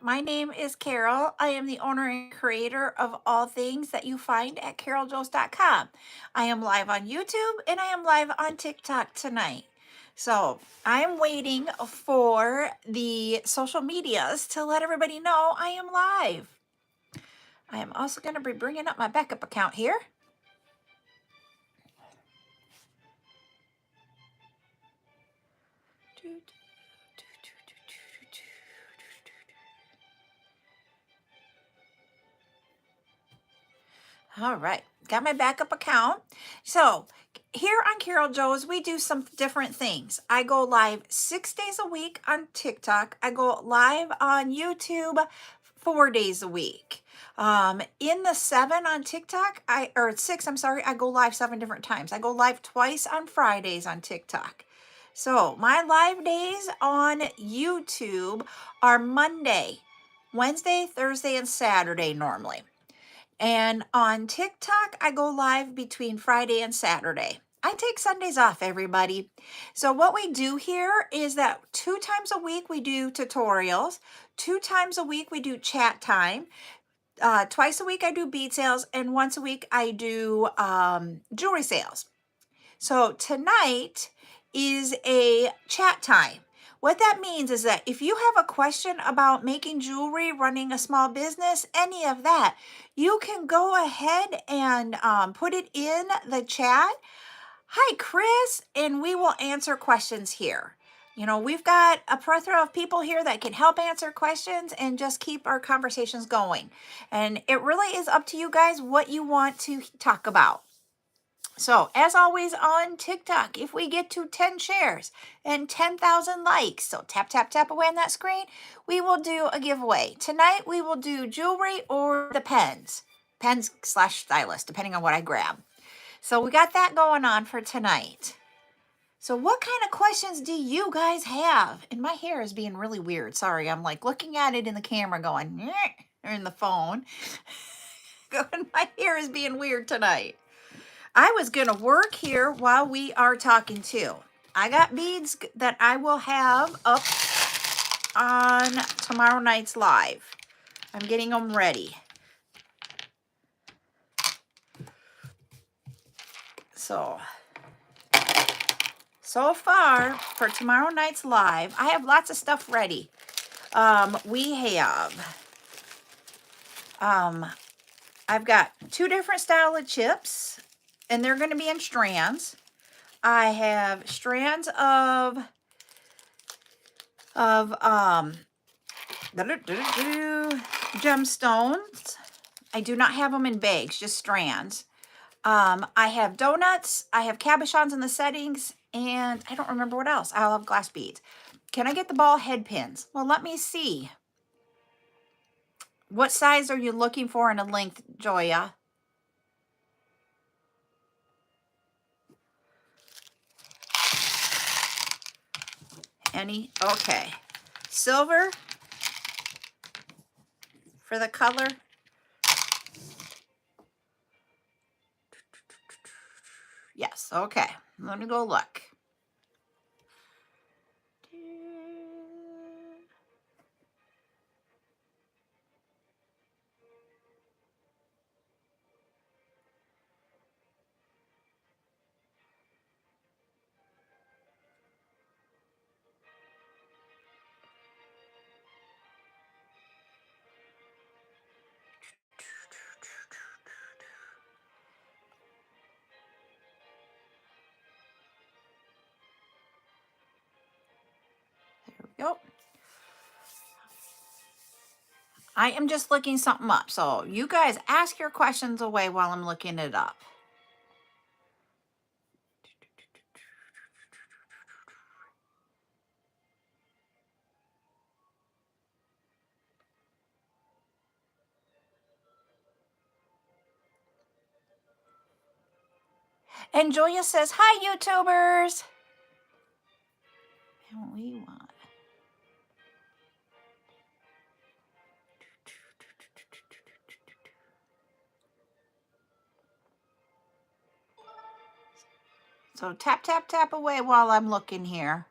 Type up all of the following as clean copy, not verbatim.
My name is Carol. I am the owner and creator of all things that you find at CarolJo's.com. I am live on YouTube and I am live on TikTok tonight. So I'm waiting for the social medias to let everybody know I am live. I am also going to be bringing up my backup account here. All right, got my backup account. So here on Carol Jo's, we do some different things. I go live 6 days a week on TikTok. I go live on YouTube 4 days a week. In the 7 on TikTok, or 6, I'm sorry, I go live 7 different times. I go live twice on Fridays on TikTok. So my live days on YouTube are Monday, Wednesday, Thursday, and Saturday normally. And on TikTok, I go live between Friday and Saturday. I take Sundays off, everybody. So what we do here is that 2 times a week we do tutorials. 2 times a week we do chat time. Twice a week I do bead sales. And once a week I do jewelry sales. So tonight is a chat time. What that means is that if you have a question about making jewelry, running a small business, any of that, you can go ahead and put it in the chat. Hi, Chris, and we will answer questions here. You know, we've got a plethora of people here that can help answer questions and just keep our conversations going. And it really is up to you guys what you want to talk about. So, as always on TikTok, if we get to 10 shares and 10,000 likes, so tap, tap, tap away on that screen, we will do a giveaway. Tonight, we will do jewelry or the pens / stylus, depending on what I grab. So, we got that going on for tonight. So, what kind of questions do you guys have? And my hair is being really weird. Sorry, I'm like looking at it in the camera going, or in the phone. Going, my hair is being weird tonight. I was going to work here while we are talking too. I got beads that I will have up on tomorrow night's live. I'm getting them ready. So far for tomorrow night's live, I have lots of stuff ready. We have, I've got 2 different style of chips, and they're going to be in strands. I have strands of gemstones. I do not have them in bags, just strands. I have donuts. I have cabochons in the settings, and I don't remember what else. I'll have glass beads. Can I get the ball head pins? Well, let me see. What size are you looking for in a length, Joya? Any? Okay. Silver for the color. Yes, okay. Let me go look. Yep. I am just looking something up. So you guys ask your questions away while I'm looking it up. And Julia says, hi, YouTubers. And what we want. So tap, tap, tap away while I'm looking here.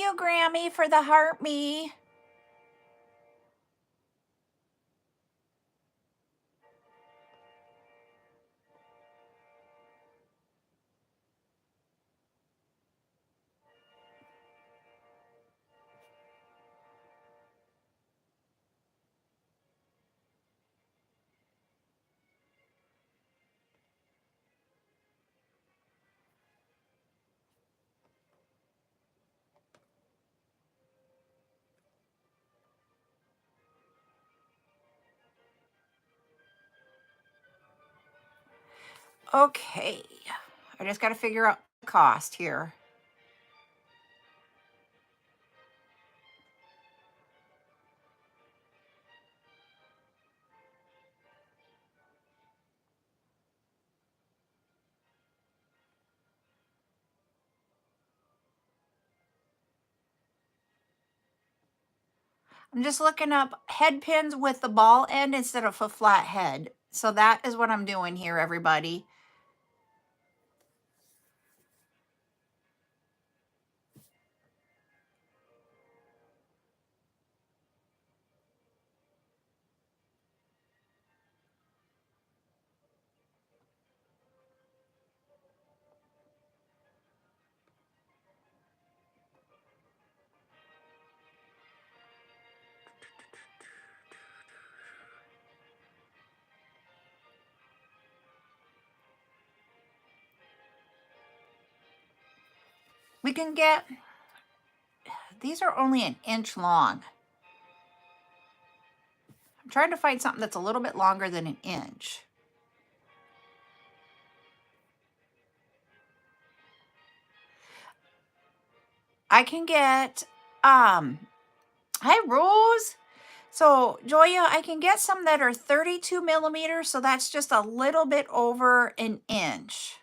you, Grammy, for the heart me. Okay. I just got to figure out the cost here. I'm just looking up head pins with the ball end instead of a flat head. So that is what I'm doing here, everybody. We can get, these are only an inch long. I'm trying to find something that's a little bit longer than an inch. I can get, hi Rose. So Joya, I can get some that are 32 millimeters. So that's just a little bit over an inch.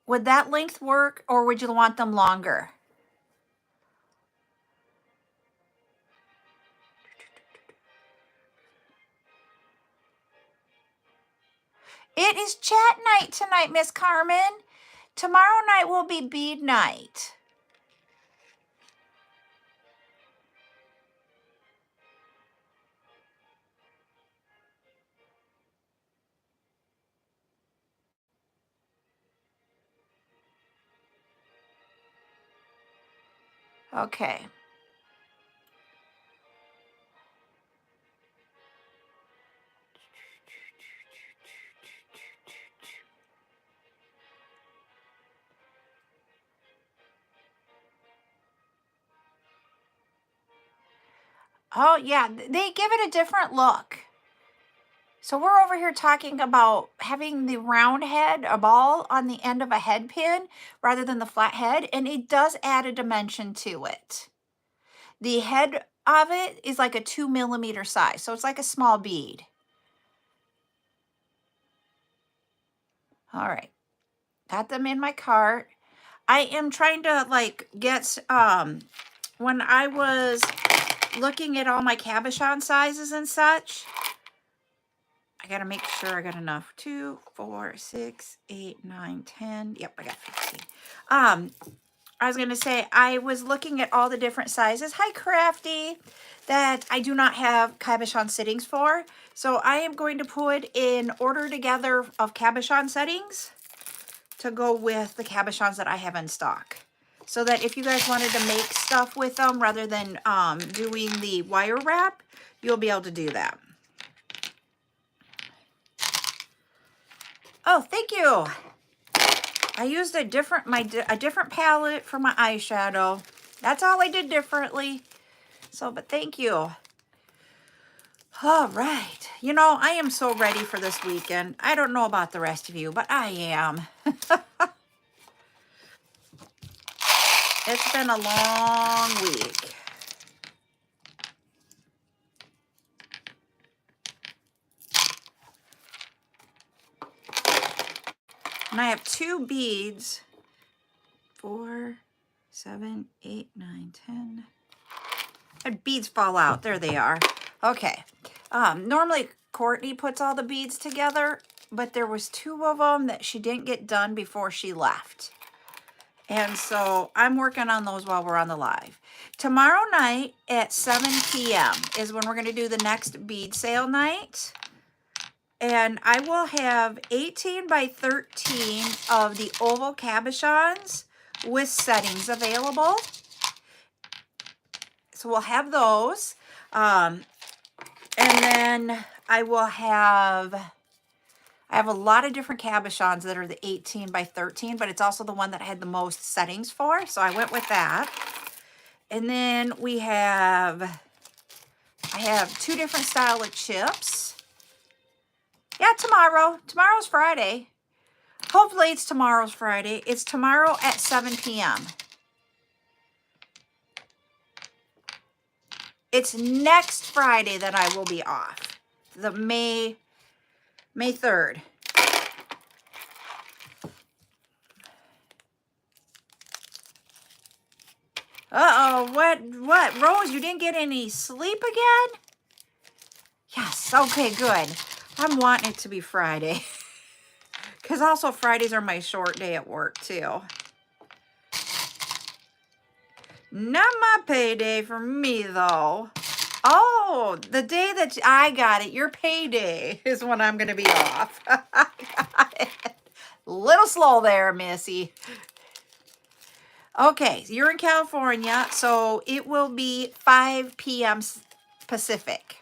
Would that length work, or would you want them longer? It is chat night tonight, Miss Carmen. Tomorrow night will be bead night. Okay. Oh, yeah, they give it a different look. So we're over here talking about having the round head, a ball on the end of a head pin rather than the flat head, and it does add a dimension to it. The head of it is like a 2 millimeter size, so it's like a small bead. All right, got them in my cart. I am trying to like get, when I was looking at all my cabochon sizes and such, I got to make sure I got enough. 2, 4, 6, 8, 9, 10. Yep, I got 15. I was going to say, I was looking at all the different sizes. Hi, Crafty. That I do not have cabochon settings for. So I am going to put an order together of cabochon settings to go with the cabochons that I have in stock. So that if you guys wanted to make stuff with them rather than doing the wire wrap, you'll be able to do that. Oh, thank you. I used a different palette for my eyeshadow. That's all I did differently. So, but thank you. All right. You know, I am so ready for this weekend. I don't know about the rest of you, but I am. It's been a long week. And I have 2 beads. 4, 7, 8, 9, 10. And beads fall out. There they are. Okay. Normally Courtney puts all the beads together, but there was 2 of them that she didn't get done before she left. And so I'm working on those while we're on the live. Tomorrow night at 7 p.m. is when we're going to do the next bead sale night. And I will have 18 by 13 of the oval cabochons with settings available. So we'll have those. And then I have a lot of different cabochons that are the 18 by 13, but it's also the one that I had the most settings for. So I went with that. And then I have 2 different style of chips. Yeah, tomorrow's Friday. Hopefully it's tomorrow's Friday. It's tomorrow at 7 p.m. It's next Friday that I will be off. The May 3rd. Uh-oh, what? Rose, you didn't get any sleep again? Yes, okay, good. I'm wanting it to be Friday. Because also Fridays are my short day at work, too. Not my payday for me, though. Oh, the day that I got it, your payday is when I'm going to be off. Got it. Little slow there, Missy. Okay, you're in California, so it will be 5 p.m. Pacific.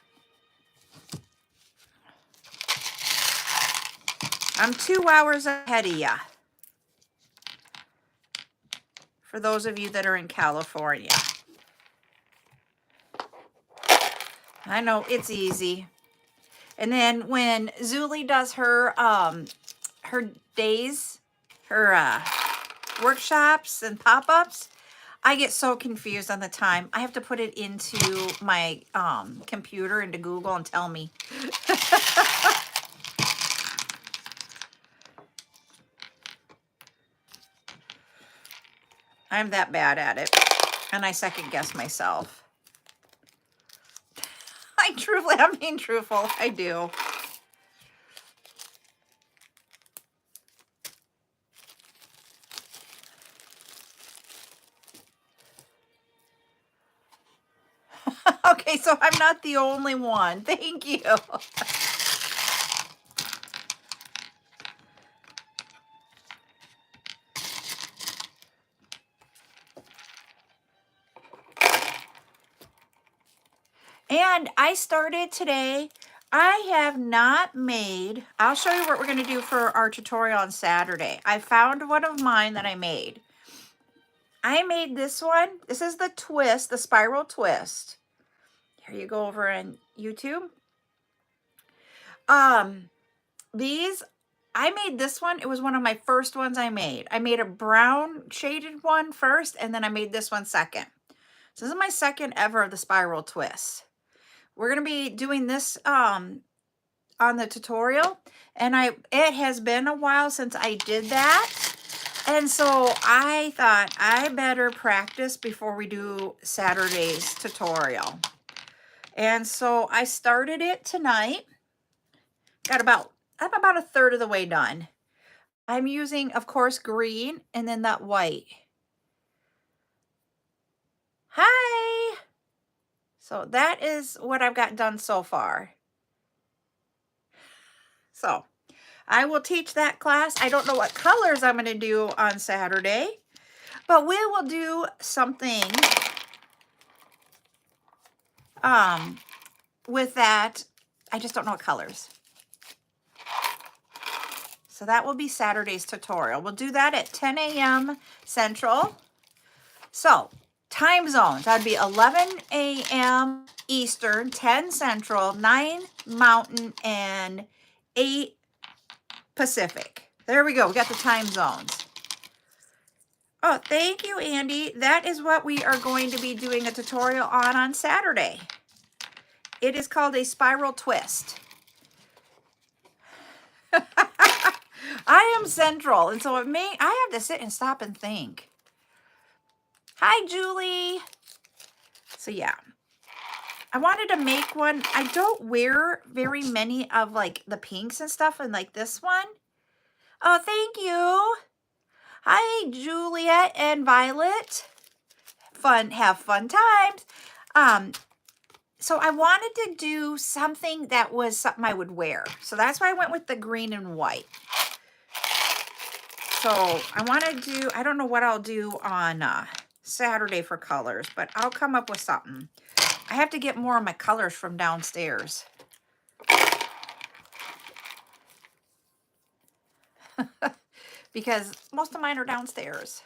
I'm 2 hours ahead of ya. For those of you that are in California. I know, it's easy. And then when Zuli does her days, her workshops and pop-ups, I get so confused on the time. I have to put it into my computer, into Google, and tell me. I'm that bad at it. And I second guess myself. I'm being truthful. I do. Okay, so I'm not the only one. Thank you. And I started today. I have not made, I'll show you what we're going to do for our tutorial on Saturday. I found one of mine that I made. I made this one. This is the twist, the spiral twist. Here you go over on YouTube. These, I made this one. It was one of my first ones I made. I made a brown shaded one first, and then I made this one second. So this is my second ever of the spiral twist. We're going to be doing this on the tutorial, and it has been a while since I did that. And so I thought I better practice before we do Saturday's tutorial. And so I started it tonight. I'm about a third of the way done. I'm using, of course, green and then that white. Hi. So that is what I've got done so far. So I will teach that class. I don't know what colors I'm going to do on Saturday, but we will do something with that. I just don't know what colors. So that will be Saturday's tutorial. We'll do that at 10 a.m. Central. So time zones, that'd be 11 a.m. Eastern, 10 Central, 9 Mountain, and 8 Pacific. There we go. We got the time zones. Oh, thank you, Andy. That is what we are going to be doing a tutorial on Saturday. It is called a spiral twist. I am Central, and so I have to sit and stop and think. Hi, Julie. So yeah, I wanted to make one. I don't wear very many of like the pinks and stuff, and like this one. Oh, thank you. Hi, Juliet and Violet. Have fun times. So I wanted to do something that was something I would wear. So that's why I went with the green and white. So I want to do, I don't know what I'll do on Saturday for colors, but I'll come up with something. I have to get more of my colors from downstairs. Because most of mine are downstairs.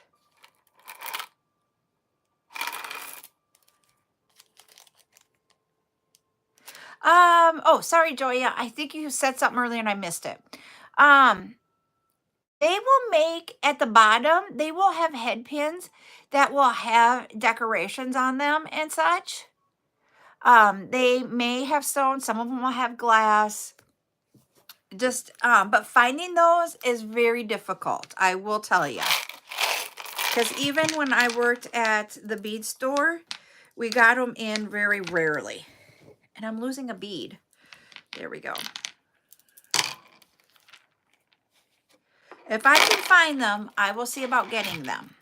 Oh, sorry, Joya. I think you said something earlier and I missed it. They will make at the bottom, they will have head pins that will have decorations on them and such. They may have stone, some of them will have glass. Just, but finding those is very difficult, I will tell you. Because even when I worked at the bead store, we got them in very rarely. And I'm losing a bead. There we go. If I can find them, I will see about getting them.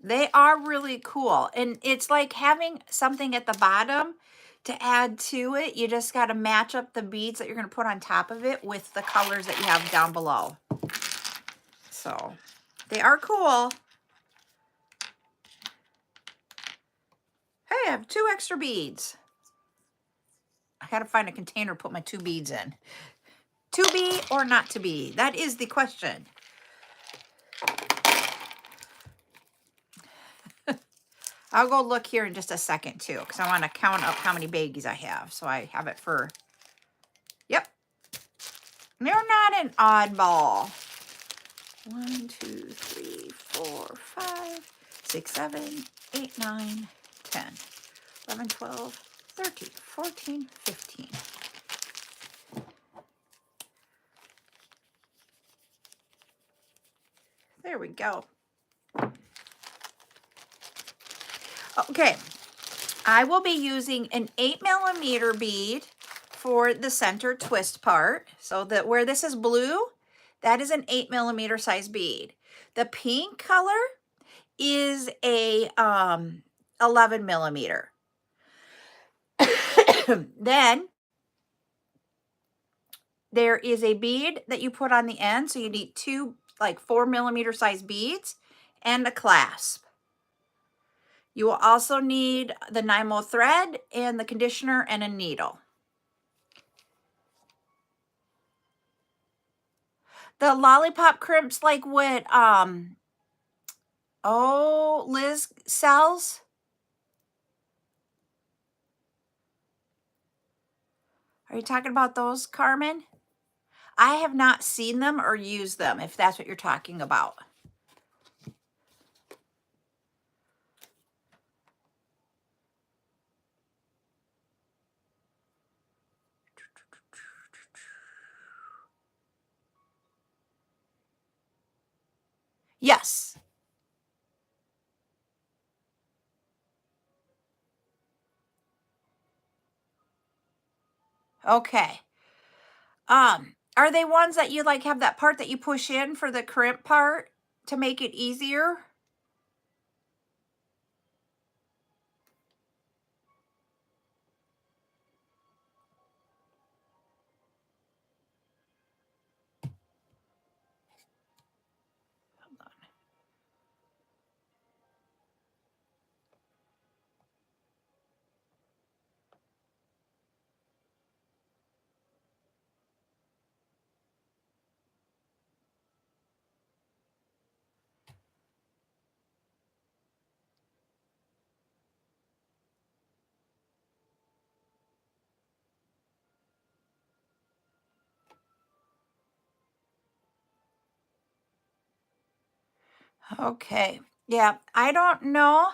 They are really cool. And it's like having something at the bottom to add to it. You just got to match up the beads that you're going to put on top of it with the colors that you have down below. So they are cool. Hey, I have 2 extra beads. I got to find a container to put my 2 beads in. To be or not to be? That is the question. I'll go look here in just a second too, because I want to count up how many baggies I have. So I have it for, yep. They're not an oddball. 1, 2, 3, 4, 5, 6, 7, 8, 9, 10, 11, 12, 13, 14, 15. There we go. Okay, I will be using an 8mm bead for the center twist part. So that where this is blue, that is an 8mm size bead. The pink color is a 11mm. Then there is a bead that you put on the end. So you need 2 like 4mm size beads and a clasp. You will also need the 9mm thread and the conditioner and a needle. The lollipop crimps like what Liz sells. Are you talking about those, Carmen? I have not seen them or used them, if that's what you're talking about. Yes. Okay. Are they ones that you like have that part that you push in for the crimp part to make it easier? Okay. Yeah, I don't know.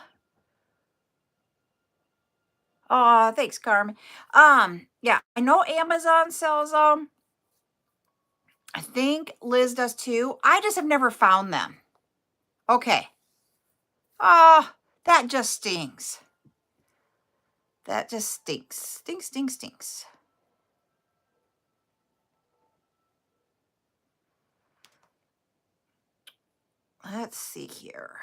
Oh, thanks, Carmen. Yeah, I know Amazon sells them. I think Liz does too. I just have never found them. Okay. Oh, that just stinks. That just stinks. Stinks, stinks, stinks. let's see here.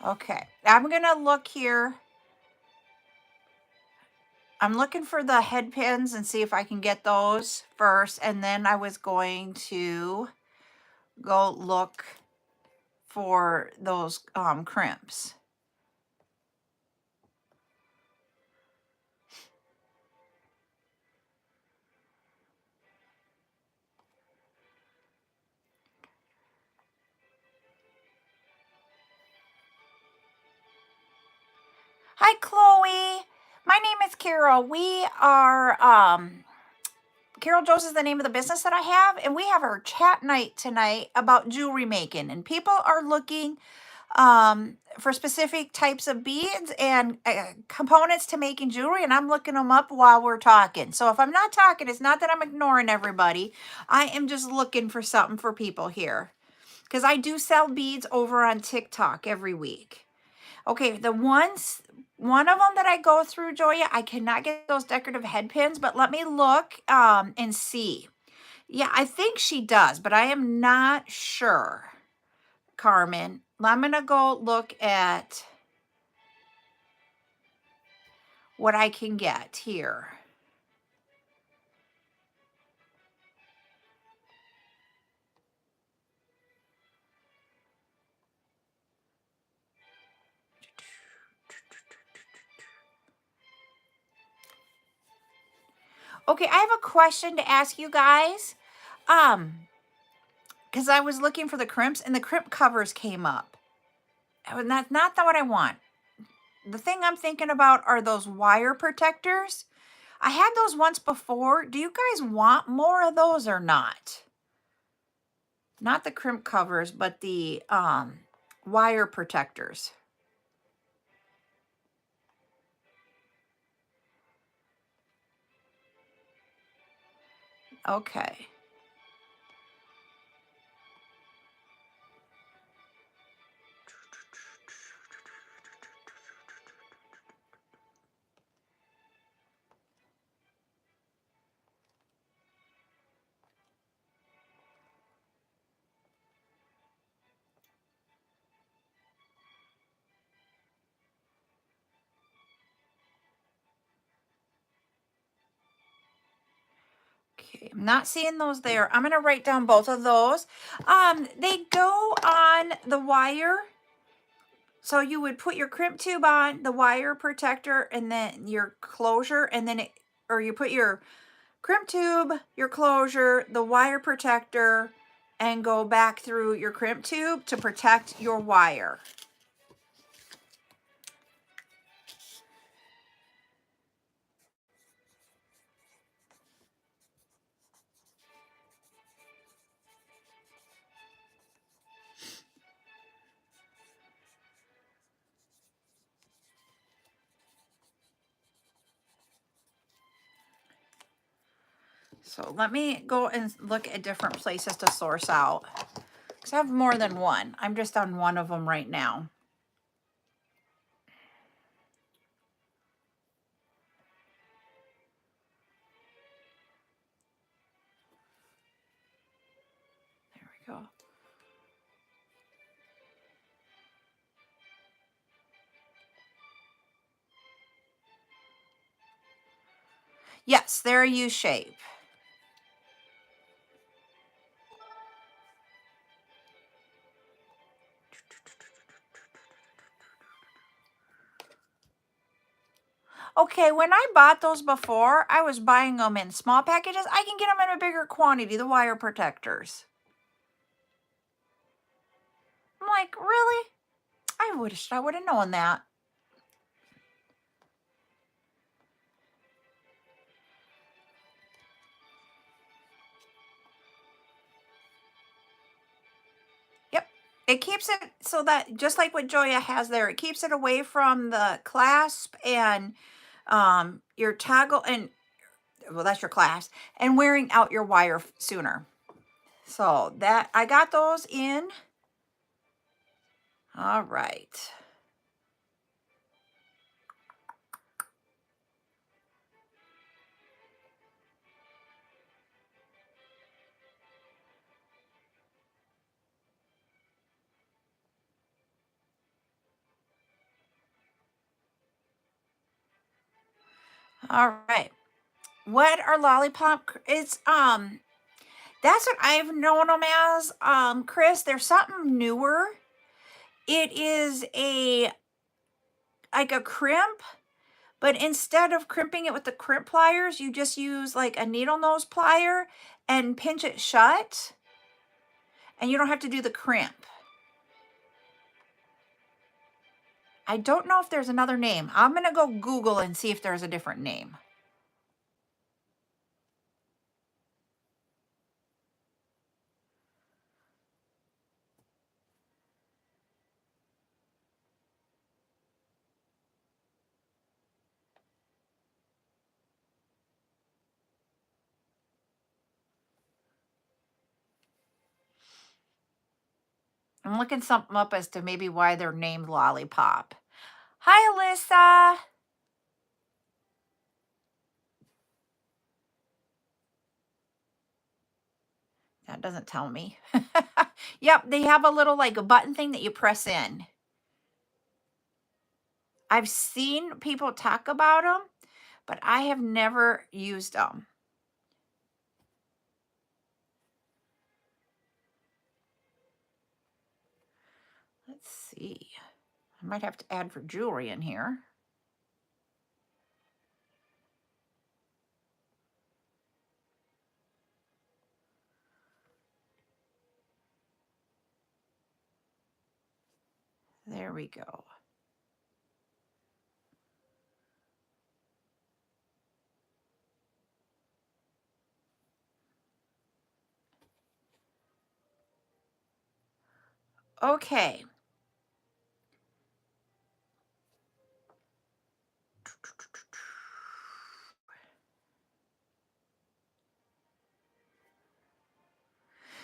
Okay, I'm gonna look here. I'm looking for the head pins and see if I can get those first, and then I was going to go look for those crimps. Hi, Chloe. My name is Carol. We are CarolJo's is the name of the business that I have, and we have our chat night tonight about jewelry making, and people are looking for specific types of beads and components to making jewelry, and I'm looking them up while we're talking. So if I'm not talking, it's not that I'm ignoring everybody. I am just looking for something for people here, because I do sell beads over on TikTok every week. Okay, one of them that I go through, Joya, I cannot get those decorative head pins, but let me look and see. Yeah, I think she does, but I am not sure, Carmen. I'm going to go look at what I can get here. Okay, I have a question to ask you guys. Because I was looking for the crimps and the crimp covers came up. And that's not what I want. The thing I'm thinking about are those wire protectors. I had those once before. Do you guys want more of those or not? Not the crimp covers, but the wire protectors. Okay. Okay, I'm not seeing those there. I'm going to write down both of those. They go on the wire. So you would put your crimp tube on the wire protector and then your closure, and then or you put your crimp tube, your closure, the wire protector, and go back through your crimp tube to protect your wire. So let me go and look at different places to source out, because I have more than one. I'm just on one of them right now. There we go. Yes, they're a U shape. Okay, when I bought those before, I was buying them in small packages. I can get them in a bigger quantity, the wire protectors. I'm like, really? I would have known that. It keeps it so that just like what Joya has there, it keeps it away from the clasp and your toggle and well, that's your clasp and wearing out your wire sooner. So that I got those in. All right. All right. What are it's that's what I've known them as. Chris, there's something newer. It is a like a crimp, but instead of crimping it with the crimp pliers, you just use like a needle nose plier and pinch it shut, and you don't have to do the crimp. I don't know if there's another name. I'm gonna go Google and see if there's a different name. I'm looking something up as to maybe why they're named Lollipop. Hi, Alyssa. That doesn't tell me. Yep, they have a little like a button thing that you press in. I've seen people talk about them, but I have never used them. Let's see. I might have to add for jewelry in here. There we go. Okay.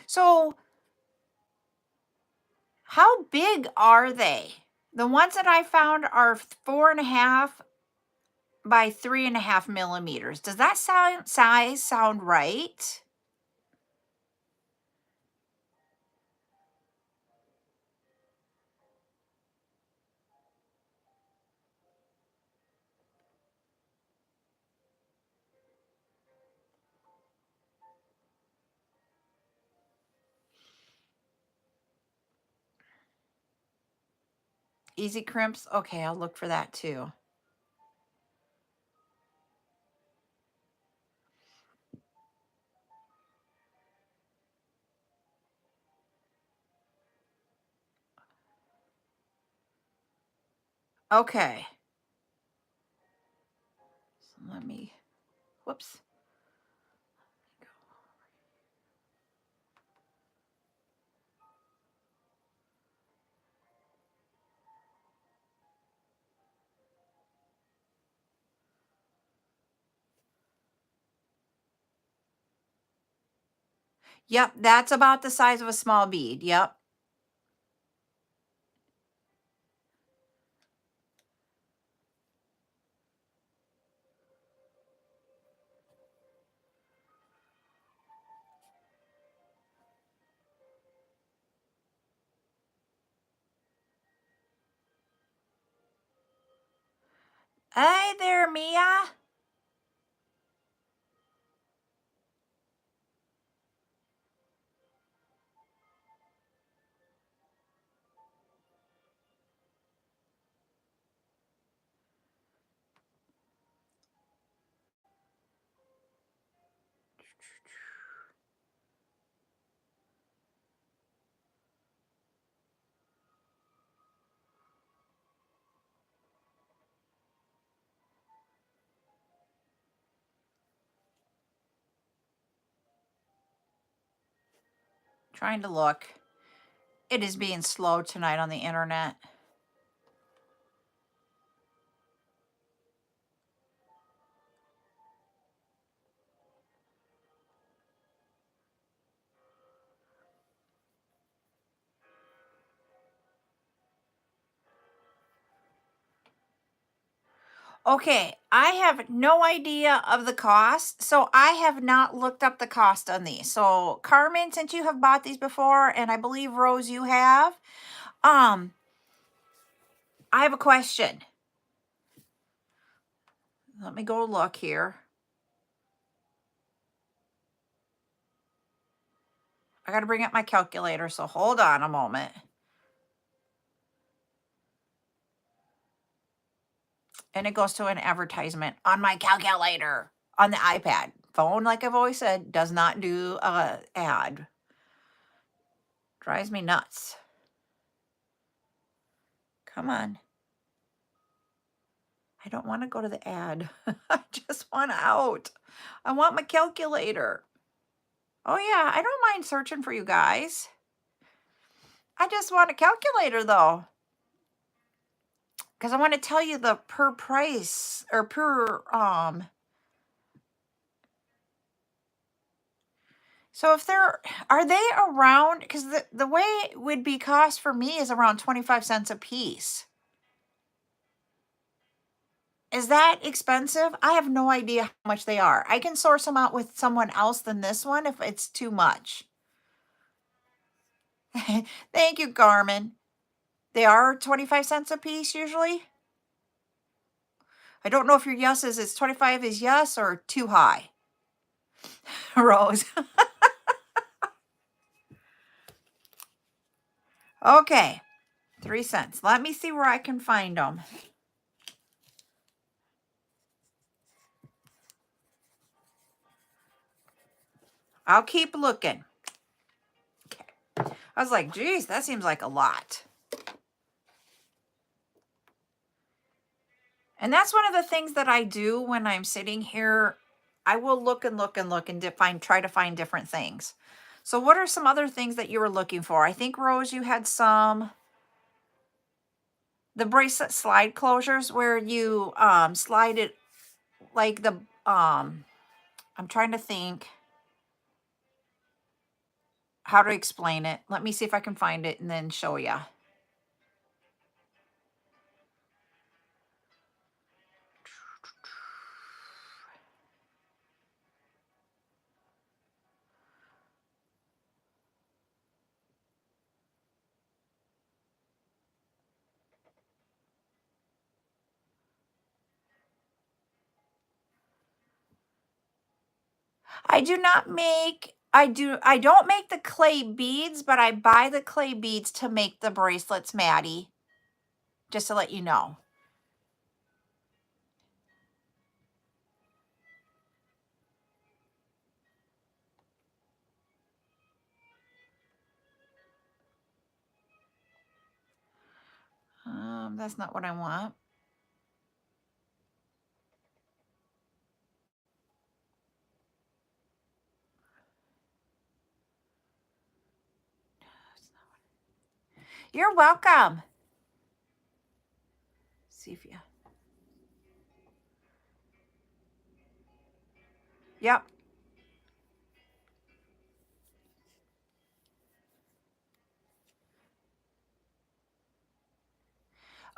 So how big are they? The ones that I found are 4.5 by 3.5 millimeters. Does that size sound right? Easy crimps. Okay, I'll look for that too. Okay. So let me, whoops. Yep, that's about the size of a small bead. Yep. Hey there, Mia. Trying to look. It is being slow tonight on the internet. Okay, I have no idea of the cost, so I have not looked up the cost on these. So, Carmen, since you have bought these before, and I believe Rose, you have, I have a question. Let me go look here. I got to bring up my calculator, so hold on a moment. And it goes to an advertisement on my calculator on the iPad. Phone, like I've always said, does not do a ad. Drives me nuts. Come on. I don't want to go to the ad. I just want out. I want my calculator. Oh yeah, I don't mind searching for you guys. I just want a calculator though. Because I want to tell you the per price or per so if are they around, because the way it would be cost for me is around 25 cents a piece. Is that expensive? I have no idea how much they are. I can source them out with someone else than this one if it's too much. Thank you, Carmen. They are 25 cents a piece usually. I don't know if your yes is 25 is yes or too high. Rose. Okay. 3 cents. Let me see where I can find them. I'll keep looking. Okay. I was like, geez, that seems like a lot. And that's one of the things that I do when I'm sitting here. I will look and look and look and try to find different things. So what are some other things that you were looking for? I think, Rose, you had the bracelet slide closures where you slide it like the I'm trying to think how to explain it. Let me see if I can find it and then show you. I don't make the clay beads, but I buy the clay beads to make the bracelets, Maddie. Just to let you know. That's not what I want. You're welcome. See if you. Yep.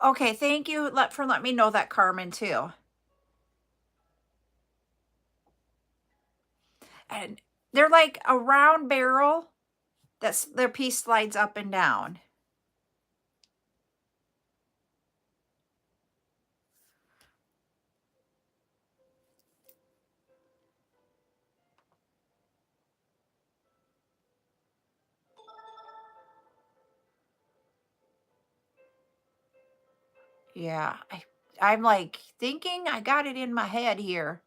Okay, thank you for letting me know that, Carmen, too. And they're like a round barrel their piece slides up and down. Yeah, I'm like thinking I got it in my head here.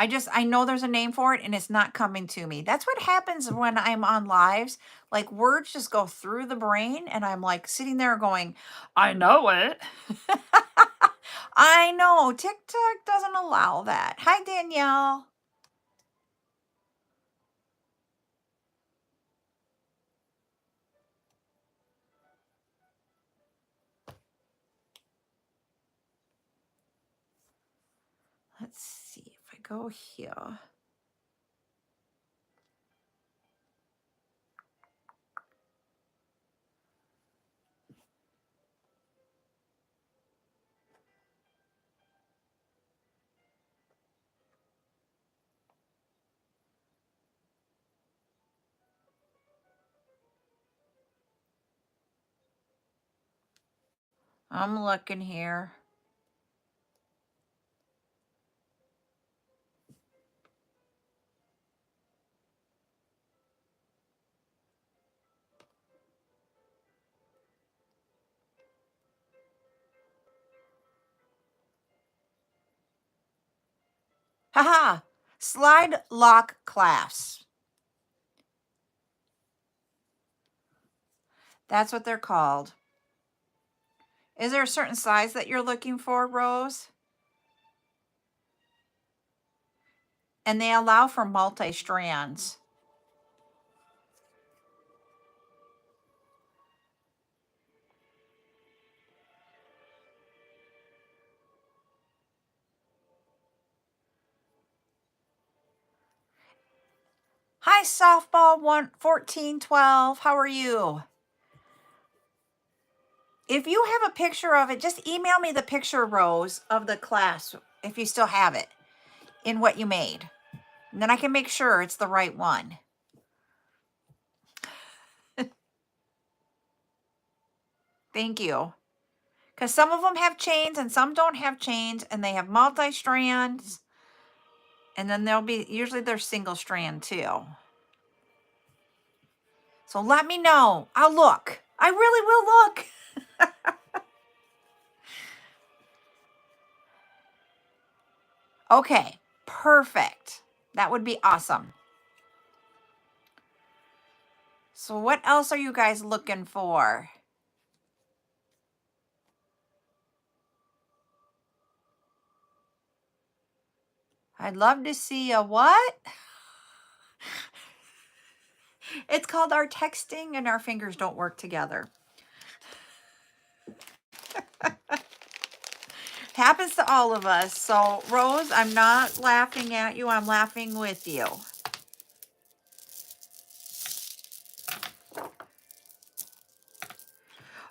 I know there's a name for it and it's not coming to me. That's what happens when I'm on lives. Like words just go through the brain and I'm like sitting there going, I know it. I know TikTok doesn't allow that. Hi, Danielle. Let's see if I go here. I'm looking here. Haha, slide lock clasps. That's what they're called. Is there a certain size that you're looking for, Rose? And they allow for multi-strands. Hi, softball 1412. How are you? If you have a picture of it, just email me the picture, Rose, of the class, if you still have it, in what you made. And then I can make sure it's the right one. Thank you. Because some of them have chains and some don't have chains, and they have multi-strands. And then usually they're single strand too. So let me know. I'll look. I really will look. Okay, perfect. That would be awesome. So what else are you guys looking for? I'd love to see a what? It's called our texting and our fingers don't work together. Happens to all of us. So, Rose, I'm not laughing at you. I'm laughing with you.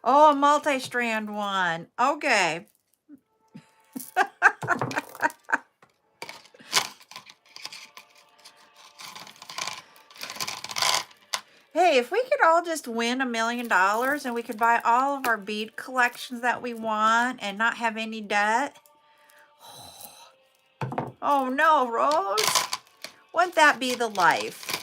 Oh, a multi-strand one. Okay. Hey, if we could all just win $1 million and we could buy all of our bead collections that we want and not have any debt. Oh no, Rose. Wouldn't that be the life?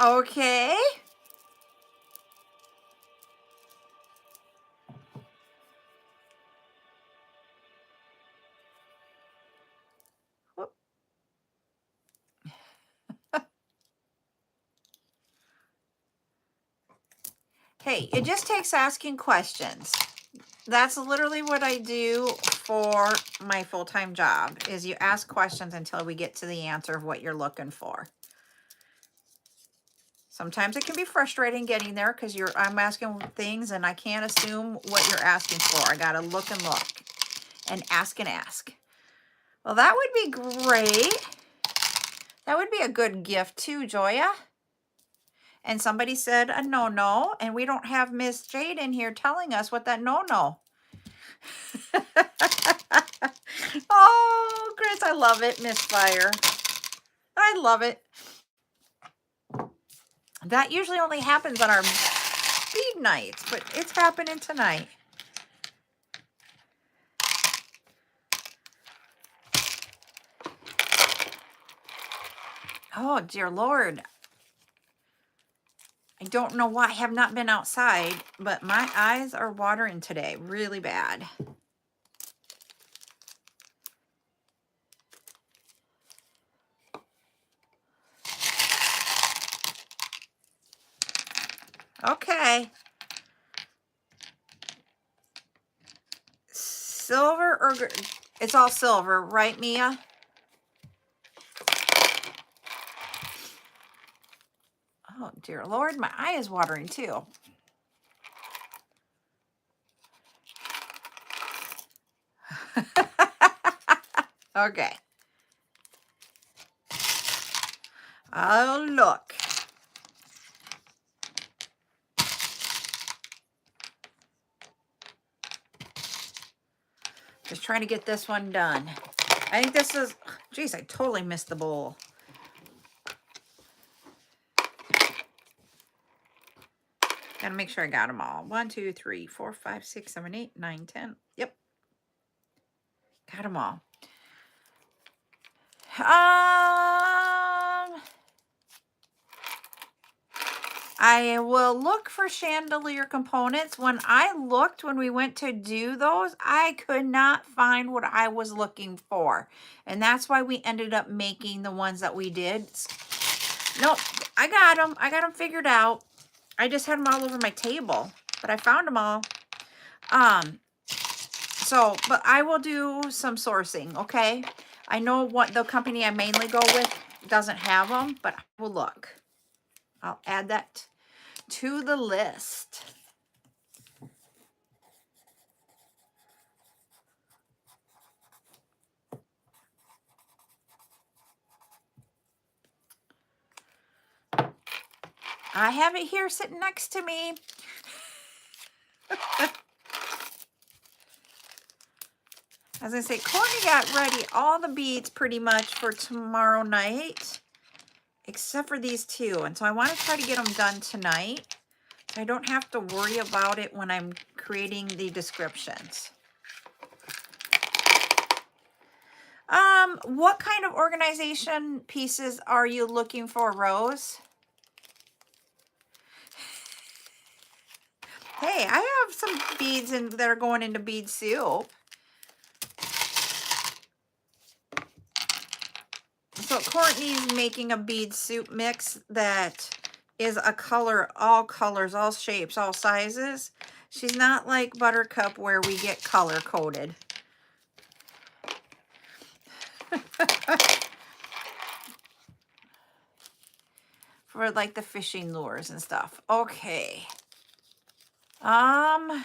Okay. Hey, it just takes asking questions. That's literally what I do for my full-time job, is you ask questions until we get to the answer of what you're looking for. Sometimes it can be frustrating getting there because I'm asking things and I can't assume what you're asking for. I gotta look and look and ask and ask. Well, that would be great. That would be a good gift too, Joya. And somebody said a no-no, and we don't have Miss Jade in here telling us what that no-no. Oh, Chris, I love it, Miss Fire. I love it. That usually only happens on our speed nights, but it's happening tonight. Oh, dear Lord. I don't know why I have not been outside, but my eyes are watering today really bad. Okay. silver or it's all silver, right, Mia? Oh, dear Lord, my eye is watering too. Okay. Oh, look. Just trying to get this one done. I think this is, geez, I totally missed the bowl. Gotta make sure I got them all. 1, 2, 3, 4, 5, 6, 7, 8, 9, 10. Yep. Got them all. I will look for chandelier components. When we went to do those, I could not find what I was looking for. And that's why we ended up making the ones that we did. Nope, I got them. I got them figured out. I just had them all over my table, but I found them all. But I will do some sourcing, okay? I know what the company I mainly go with doesn't have them, but I will look. I'll add that to the list. I have it here sitting next to me. As I say, Courtney got ready all the beads pretty much for tomorrow night, except for these two. And so I want to try to get them done tonight, so I don't have to worry about it when I'm creating the descriptions. What kind of organization pieces are you looking for, Rose? Hey, I have some beads that are going into bead soup. So Courtney's making a bead soup mix that is a color, all colors, all shapes, all sizes. She's not like Buttercup where we get color coded. For like the fishing lures and stuff. Okay. I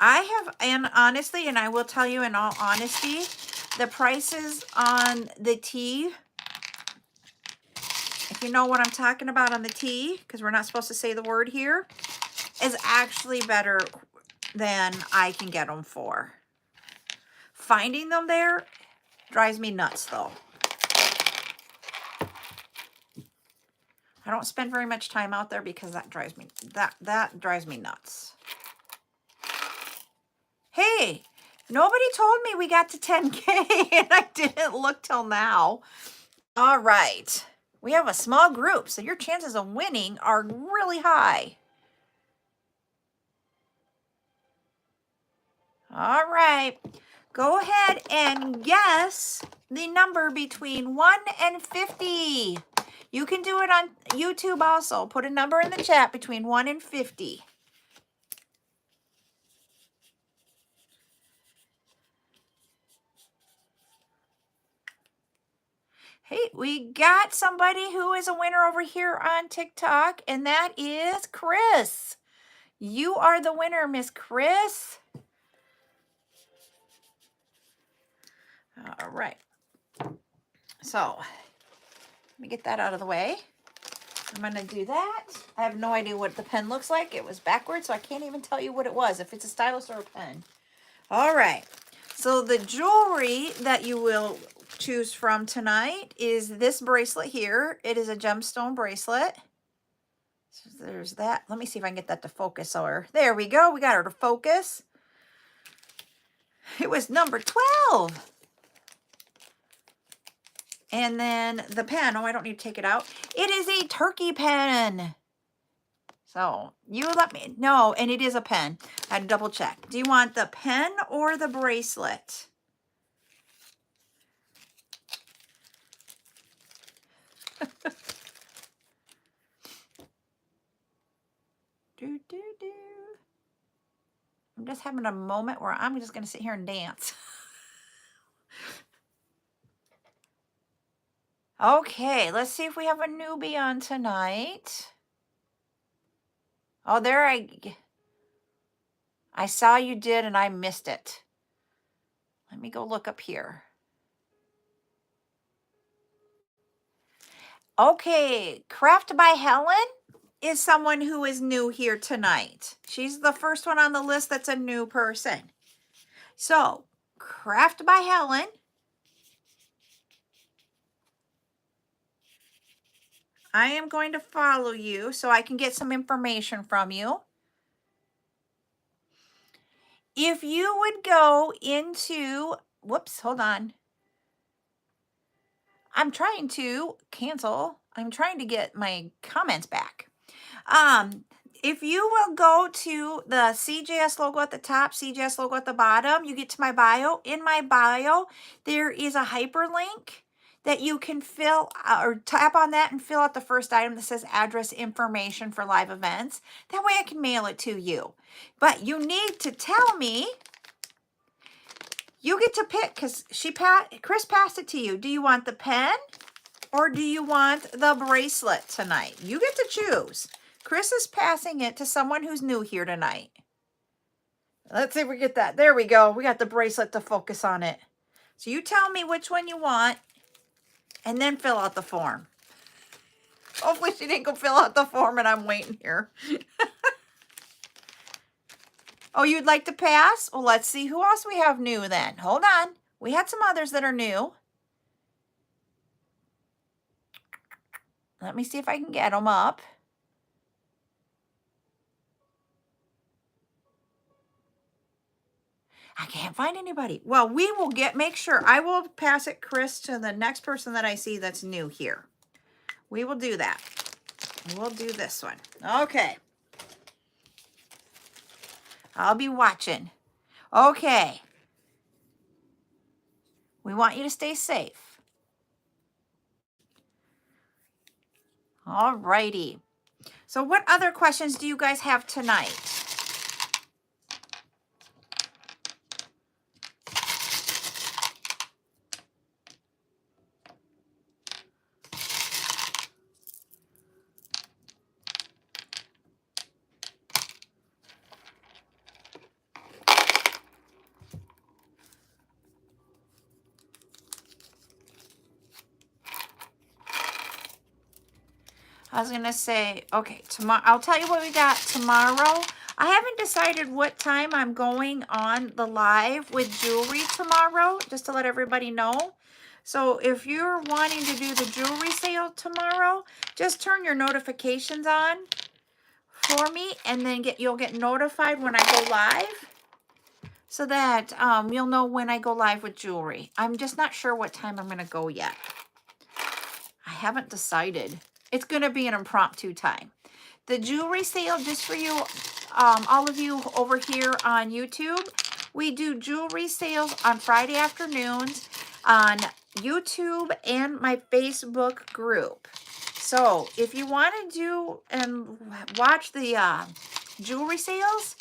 have, and honestly, and I will tell you in all honesty, the prices on the tea, if you know what I'm talking about on the tea, because we're not supposed to say the word here, is actually better than I can get them for. Finding them there drives me nuts though. I don't spend very much time out there because that drives me nuts. Hey, nobody told me we got to 10K and I didn't look till now. All right. We have a small group, so your chances of winning are really high. All right. Go ahead and guess the number between 1 and 50. You can do it on YouTube also. Put a number in the chat between 1 and 50. Hey, we got somebody who is a winner over here on TikTok, and that is Chris. You are the winner, Miss Chris. All right. So, let me get that out of the way. I'm going to do that. I have no idea what the pen looks like. It was backwards, so I can't even tell you what it was, if it's a stylus or a pen. All right. So the jewelry that you will choose from tonight is this bracelet here. It is a gemstone bracelet. So there's that. Let me see if I can get that to focus. Or there we go. We got her to focus. It was number 12. And then the pen, oh, I don't need to take it out. It is a turkey pen. So you let me know, and it is a pen. I had to double check. Do you want the pen or the bracelet? I'm just having a moment where I'm just going to sit here and dance. Okay, let's see if we have a newbie on tonight. Oh, there I saw you did and I missed it. Let me go look up here. Okay, Craft by Helen is someone who is new here tonight. She's the first one on the list that's a new person. So, Craft by Helen. I am going to follow you so I can get some information from you. If you would go into, whoops, hold on. I'm trying to cancel. I'm trying to get my comments back. If you will go to the CJS logo at the top, CJS logo at the bottom, you get to my bio. In my bio, there is a hyperlink that you can fill or tap on that and fill out the first item that says address information for live events. That way I can mail it to you. But you need to tell me. You get to pick because Chris passed it to you. Do you want the pen or do you want the bracelet tonight? You get to choose. Chris is passing it to someone who's new here tonight. Let's see if we get that. There we go. We got the bracelet to focus on it. So you tell me which one you want and then fill out the form. Hopefully she didn't go fill out the form and I'm waiting here. Oh, you'd like to pass? Well, let's see who else we have new then. Hold on. We had some others that are new. Let me see if I can get them up. I can't find anybody. Well, we will make sure. I will pass it, Chris, to the next person that I see that's new here. We will do that. We'll do this one. Okay. I'll be watching. Okay. We want you to stay safe. All righty. So what other questions do you guys have tonight? I was going to say, okay, tomorrow, I'll tell you what we got tomorrow. I haven't decided what time I'm going on the live with jewelry tomorrow, just to let everybody know. So if you're wanting to do the jewelry sale tomorrow, just turn your notifications on for me, and then you'll get notified when I go live, so that you'll know when I go live with jewelry. I'm just not sure what time I'm going to go yet. I haven't decided. It's going to be an impromptu time. The jewelry sale, just for you, all of you over here on YouTube, we do jewelry sales on Friday afternoons on YouTube and my Facebook group. So if you want to do and watch the jewelry sales,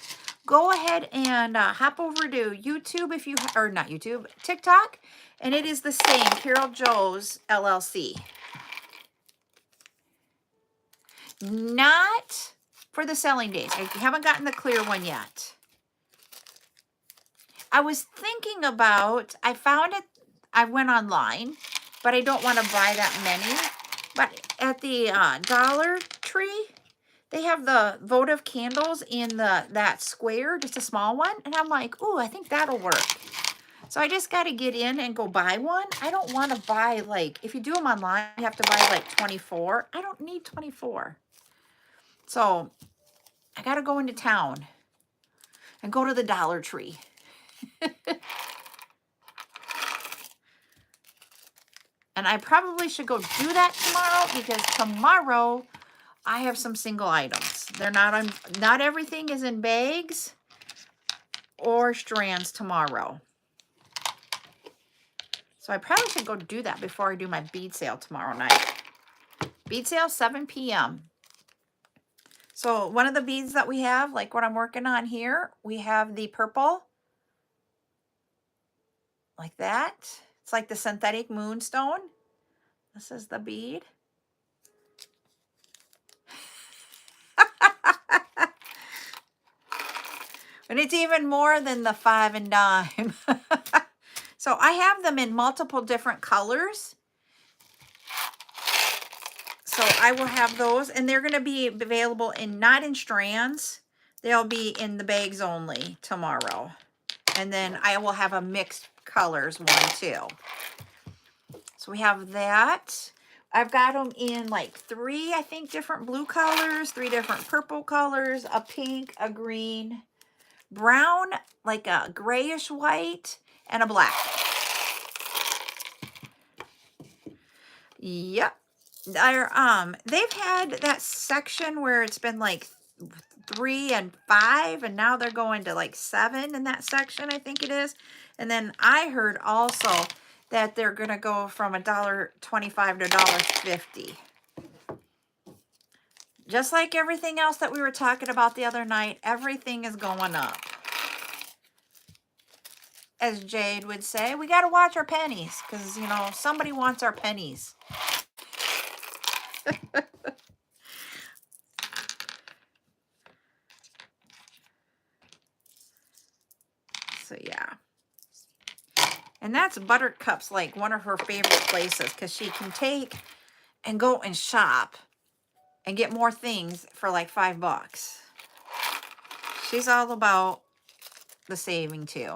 go ahead and hop over to YouTube if you, or not YouTube, TikTok, and it is the same, CarolJo's LLC. Not for the selling days. I haven't gotten the clear one yet. I was thinking about, I found it, I went online, but I don't want to buy that many. But at the Dollar Tree, they have the votive candles in that square, just a small one. And I'm like, ooh, I think that'll work. So I just got to get in and go buy one. I don't want to buy, like, if you do them online, you have to buy like 24. I don't need 24. So I got to go into town and go to the Dollar Tree. And I probably should go do that tomorrow, because tomorrow I have some single items. They're not everything is in bags or strands tomorrow. So I probably should go do that before I do my bead sale tomorrow night. Bead sale, 7 p.m. So one of the beads that we have, like what I'm working on here, we have the purple, like that. It's like the synthetic moonstone. This is the bead. And it's even more than the 5 and dime. So I have them in multiple different colors. So I will have those, and they're going to be available in, not in strands. They'll be in the bags only tomorrow. And then I will have a mixed colors one too. So we have that. I've got them in like 3, I think, different blue colors, 3 different purple colors, a pink, a green, brown, like a grayish white, and a black. Yep. They've had that section where it's been like 3 and 5, and now they're going to like 7 in that section, I think it is. And then I heard also that they're gonna go from $1.25 to $1.50. Just like everything else that we were talking about the other night, everything is going up. As Jade would say, we got to watch our pennies, because, you know, somebody wants our pennies. So, yeah. And that's Buttercup's, like, one of her favorite places, because she can take and go and shop and get more things for, like, $5. She's all about the saving, too.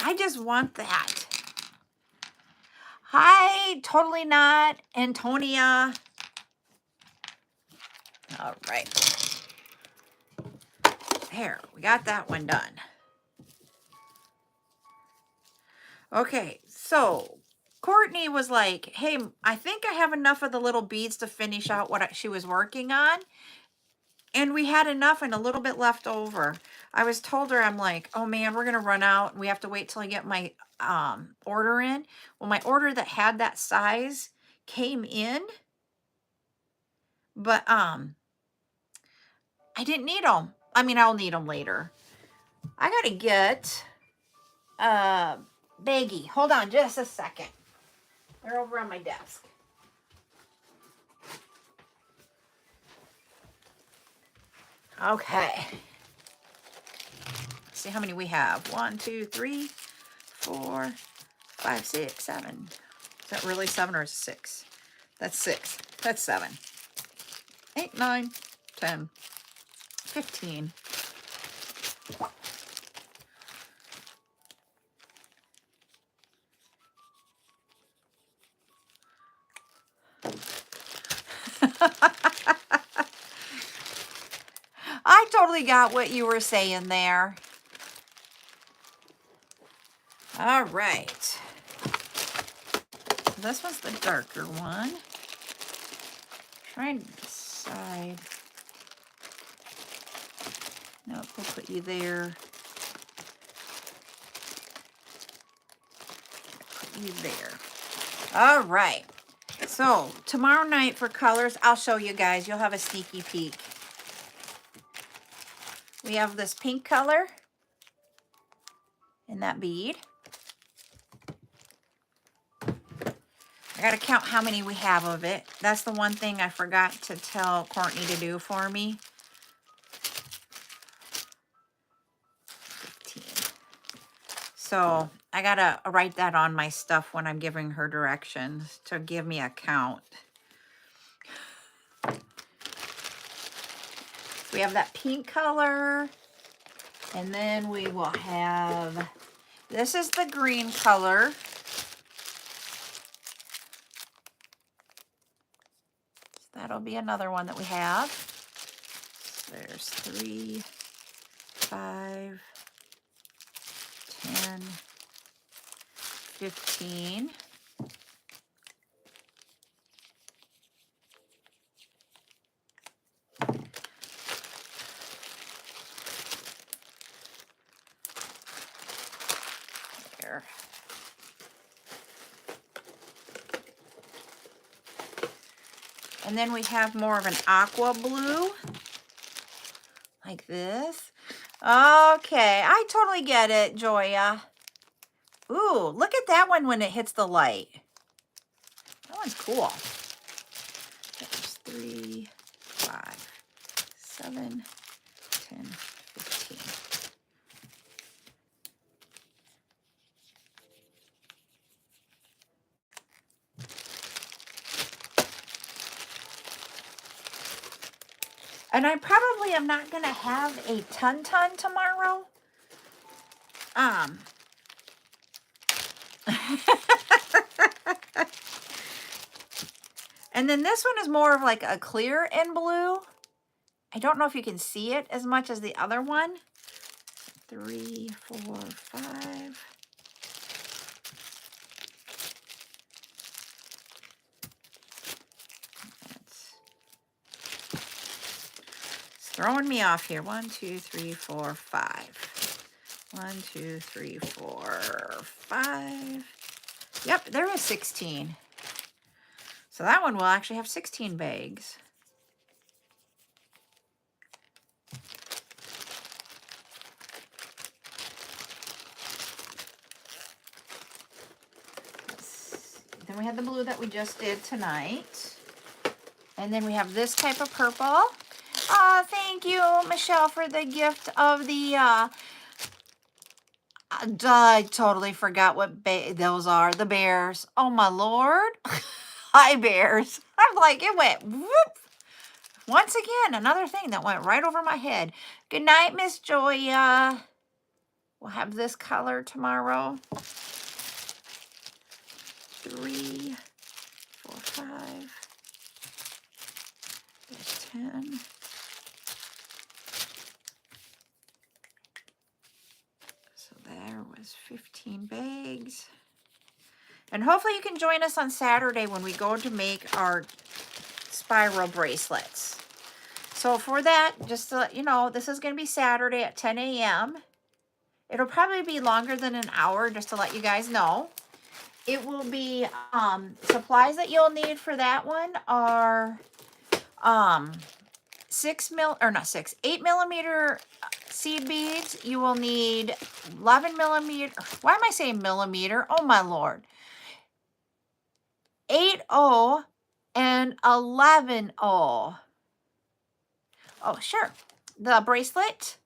I just want that. Hi, Totally Not, Antonia. All right. There, we got that one done. Okay, so Courtney was like, hey, I think I have enough of the little beads to finish out what she was working on. And we had enough and a little bit left over. I was told her, I'm like, oh man, we're going to run out. We have to wait till I get my order in. Well, my order that had that size came in. But I didn't need them. I mean, I'll need them later. I got to get baggie. Hold on just a second. They're over on my desk. Okay. Let's see how many we have. 1, 2, 3, 4, 5, 6, 7. Is that really 7 or is it 6? That's 6. That's 7. 8, 9, 10, 15. I totally got what you were saying there. All right. This was the darker one. Trying to decide. Nope, we'll put you there. Put you there. All right. So tomorrow night for colors, I'll show you guys. You'll have a sneaky peek. We have this pink color in that bead. I got to count how many we have of it. That's the one thing I forgot to tell Courtney to do for me. 15. So I got to write that on my stuff when I'm giving her directions to give me a count. We have that pink color. And then we will have, this is the green color. So that'll be another one that we have. There's 3, 5, 10, 15. There. And then we have more of an aqua blue, like this. Okay, I totally get it, Joya. Ooh, look at that one when it hits the light. That one's cool. There's 3, 5, 7, 10, 15. And I probably am not going to have a ton tomorrow. And then this one is more of like a clear and blue. I don't know if you can see it as much as the other one. 3, 4, 5. It's throwing me off here. 1, 2, 3, 4, 5. 1, 2, 3, 4, 5. Yep, there is 16. So that one will actually have 16 bags. Then we have the blue that we just did tonight. And then we have this type of purple. Thank you, Michelle, for the gift of the, I totally forgot what those are. The bears. Oh, my Lord. Hi, bears. I'm like, it went whoop. Once again, another thing that went right over my head. Good night, Miss Joya. We'll have this color tomorrow. 3, 4, 5. There's 10. So there was 15 bags. And hopefully you can join us on Saturday when we go to make our spiral bracelets. So for that, just to let you know, this is going to be Saturday at 10 a.m. It'll probably be longer than an hour, just to let you guys know. It will be, supplies that you'll need for that one are 8 millimeter seed beads. You will need 11 millimeter. Why am I saying millimeter? Oh my Lord. 8/0 and 11/0. Oh, sure. The bracelet.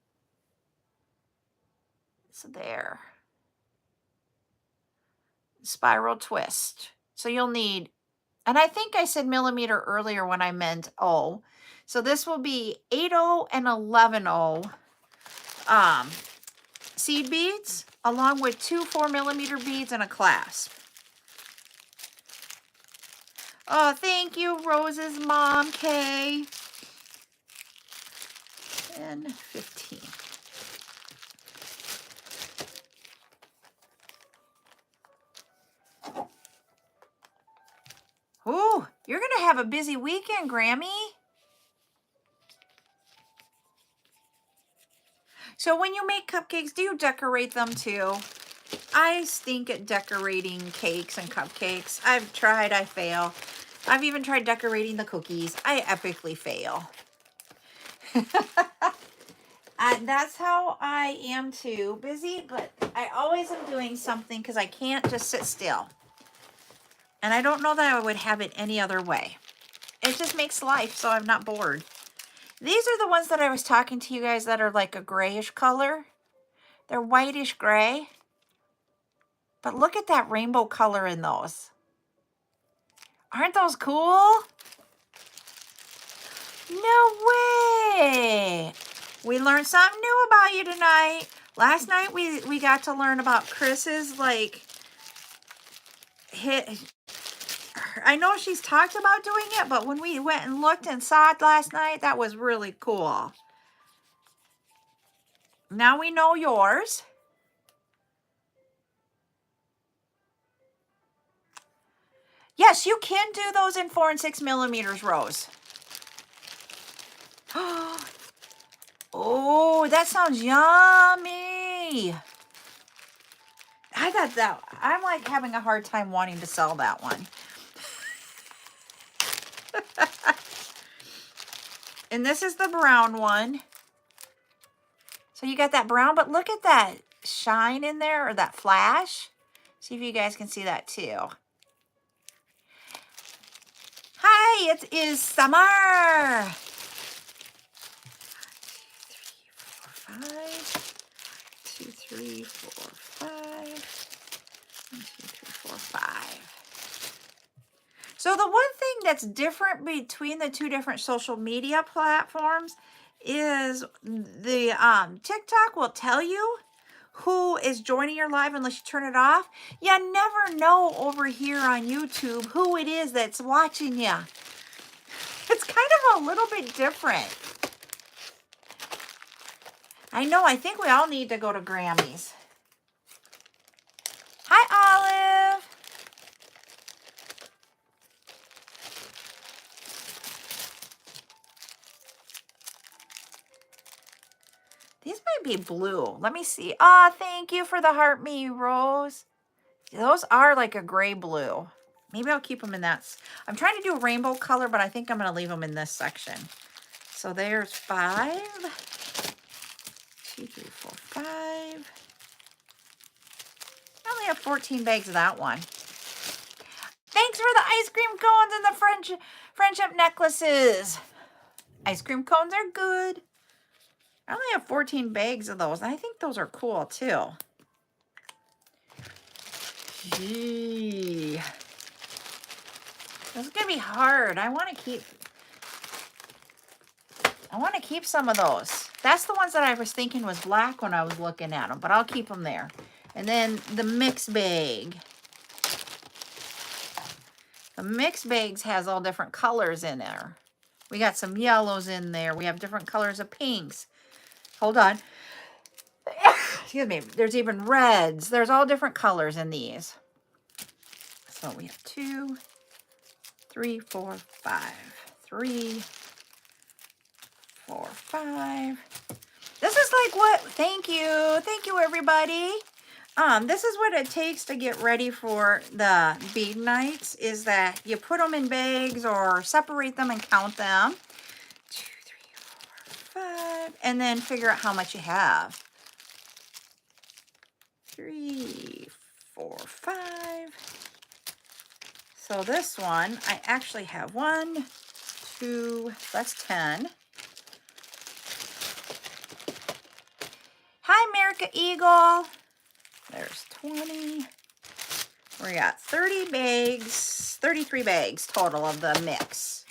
So there. Spiral twist. So you'll need, and I think I said millimeter earlier when I meant O. So this will be 8/0 and 11/0 seed beads, along with 2 4-millimeter beads and a clasp. Oh, thank you, Rose's mom, Kay. 10, 15. Ooh, you're going to have a busy weekend, Grammy. So when you make cupcakes, do you decorate them too? I stink at decorating cakes and cupcakes. I've tried, I fail. I've even tried decorating the cookies. I epically fail. That's how I am too. Busy, but I always am doing something because I can't just sit still. And I don't know that I would have it any other way. It just makes life so I'm not bored. These are the ones that I was talking to you guys that are like a grayish color. They're whitish gray. But look at that rainbow color in those. Aren't those cool? No way. We learned something new about you tonight. Last night we got to learn about Chris's like hit. I know she's talked about doing it, but when we went and looked and saw it last night, that was really cool. Now we know yours. Yes, you can do those in 4 and 6 millimeters, Rose. Oh, that sounds yummy. I got that. I'm like having a hard time wanting to sell that one. And this is the brown one. So you got that brown, but look at that shine in there, or that flash. See if you guys can see that too. Hi, it is summer. 1, 2, 3, 4, 5. 1, 2, 3, 4, 5. So the one thing that's different between the two different social media platforms is the TikTok will tell you who is joining your live unless you turn it off. You never know over here on YouTube who it is that's watching you. It's kind of a little bit different. I know, I think we all need to go to Grammys. Hi, Olive. These might be blue. Let me see. Oh, thank you for the heart me, Rose. Those are like a gray blue. Maybe I'll keep them in that. I'm trying to do a rainbow color, but I think I'm going to leave them in this section. So there's 5. 2, 3, 4, 5. I only have 14 bags of that one. Thanks for the ice cream cones and the friendship necklaces. Ice cream cones are good. I only have 14 bags of those. I think those are cool too. Gee. This is going to be hard. I want to keep some of those. That's the ones that I was thinking was black when I was looking at them, but I'll keep them there. And then the mix bag. The mix bags has all different colors in there. We got some yellows in there. We have different colors of pinks. Hold on. Excuse me. There's even reds. There's all different colors in these. So we have 2, 3, 4, 5. 3, 4, 5. This is like what? Thank you, everybody. This is what it takes to get ready for the bead nights, is that you put them in bags or separate them and count them. 2, 3, 4, 5. And then figure out how much you have. 3, 4, 5. So this one, I actually have 1, 2, that's 10. Hi, America Eagle. There's 20. We got 30 bags, 33 bags total of the mix.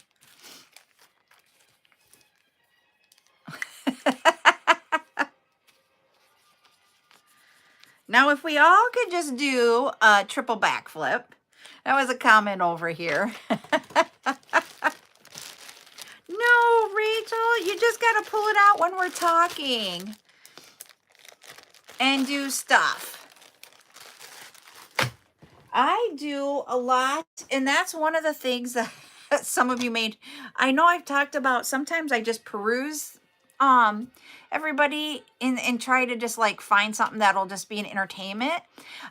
Now, if we all could just do a triple backflip. That was a comment over here. No, Rachel, you just got to pull it out when we're talking and do stuff. I do a lot, and that's one of the things that some of you made. I know I've talked about, sometimes I just peruse everybody and try to just like find something that'll just be an entertainment.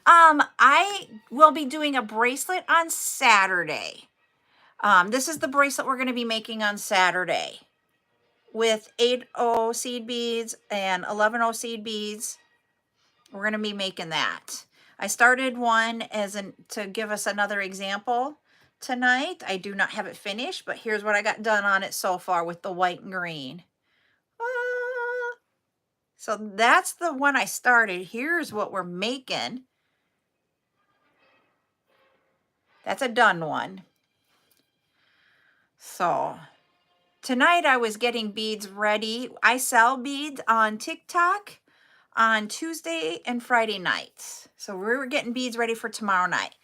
I will be doing a bracelet on Saturday. This is the bracelet we're going to be making on Saturday with 8/0 seed beads and 11/0 seed beads. We're going to be making that. I started one to give us another example tonight. I do not have it finished, but here's what I got done on it so far with the white and green. So that's the one I started. Here's what we're making. That's a done one. So tonight I was getting beads ready. I sell beads on TikTok on Tuesday and Friday nights. So we were getting beads ready for tomorrow night.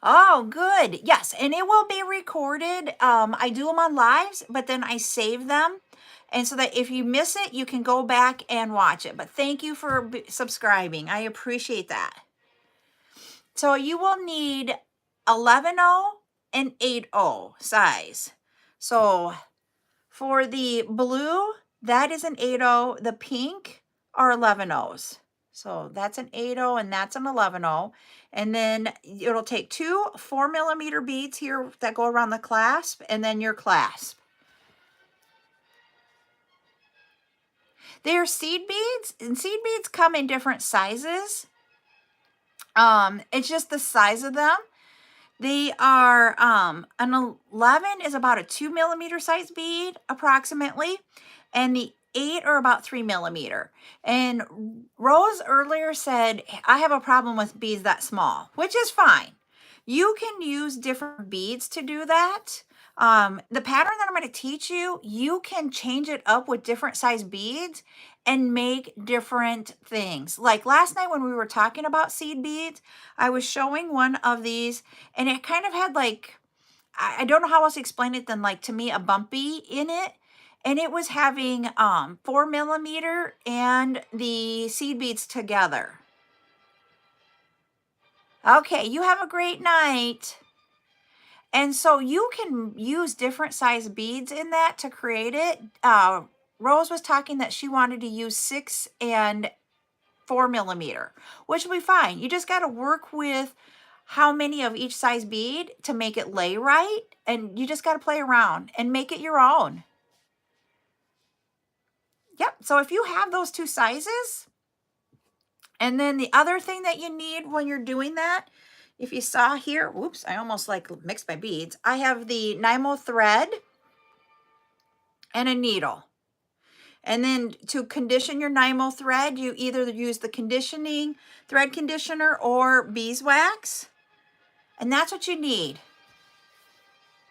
Oh, good. Yes, and it will be recorded. I do them on lives, but then I save them. And so that if you miss it, you can go back and watch it. But thank you for subscribing. I appreciate that. So you will need 11/0 and 8/0 size. So for the blue, that is an 8/0. The pink are 11/0s. So that's an 8/0 and that's an 11/0. And then it'll take 2 4mm beads here that go around the clasp, and then your clasp. They're seed beads, and seed beads come in different sizes. It's just the size of them. They are, an 11 is about a 2 millimeter size bead approximately, and the 8 are about 3 millimeter. And Rose earlier said, I have a problem with beads that small, which is fine. You can use different beads to do that. The pattern that I'm going to teach you, you can change it up with different size beads and make different things. Like last night when we were talking about seed beads, I was showing one of these and it kind of had like, I don't know how else to explain it than like to me a bumpy in it. And it was having 4 millimeter and the seed beads together. Okay, you have a great night. And so you can use different size beads in that to create it. Rose was talking that she wanted to use 6 and 4 millimeter, which will be fine. You just got to work with how many of each size bead to make it lay right. And you just got to play around and make it your own. Yep. So if you have those two sizes, and then the other thing that you need when you're doing that, if you saw here, whoops, I almost like mixed my beads. I have the Nymo thread and a needle. And then to condition your Nymo thread, you either use the conditioning thread conditioner or beeswax. And that's what you need.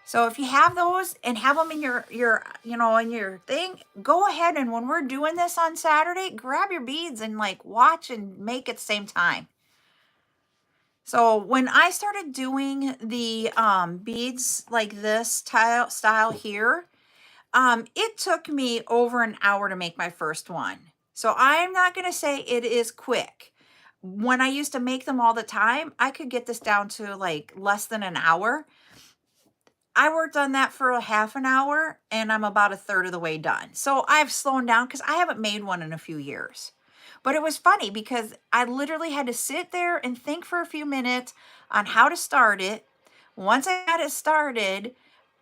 So if you have those and have them in your in your thing, go ahead and when we're doing this on Saturday, grab your beads and like watch and make at the same time. So when I started doing the beads like this style here, it took me over an hour to make my first one. So I'm not going to say it is quick. When I used to make them all the time, I could get this down to like less than an hour. I worked on that for a half an hour and I'm about a third of the way done. So I've slowed down because I haven't made one in a few years. But it was funny because I literally had to sit there and think for a few minutes on how to start it. Once I got it started,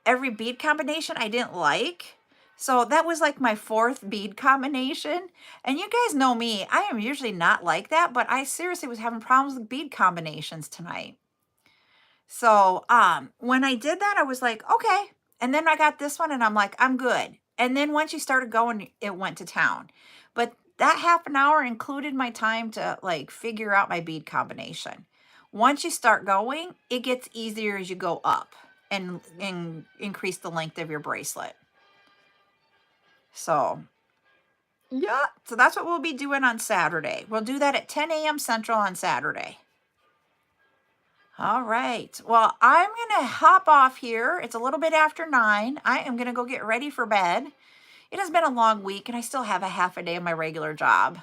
every bead combination I didn't like. So that was like my fourth bead combination. And you guys know me, I am usually not like that, but I seriously was having problems with bead combinations tonight. So when I did that, I was like, okay. And then I got this one and I'm like, I'm good. And then once you started going, it went to town. But that half an hour included my time to like figure out my bead combination. Once you start going, it gets easier as you go up and increase the length of your bracelet. So yeah, so that's what we'll be doing on Saturday. We'll do that at 10 a.m. Central on Saturday. All right. Well, I'm going to hop off here. It's a little bit after 9. I am going to go get ready for bed. It has been a long week and I still have a half a day of my regular job.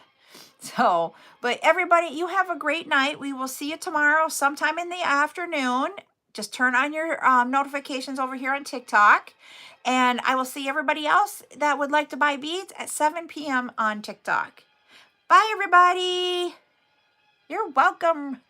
So, but everybody, you have a great night. We will see you tomorrow sometime in the afternoon. Just turn on your notifications over here on TikTok. And I will see everybody else that would like to buy beads at 7 p.m. on TikTok. Bye, everybody. You're welcome.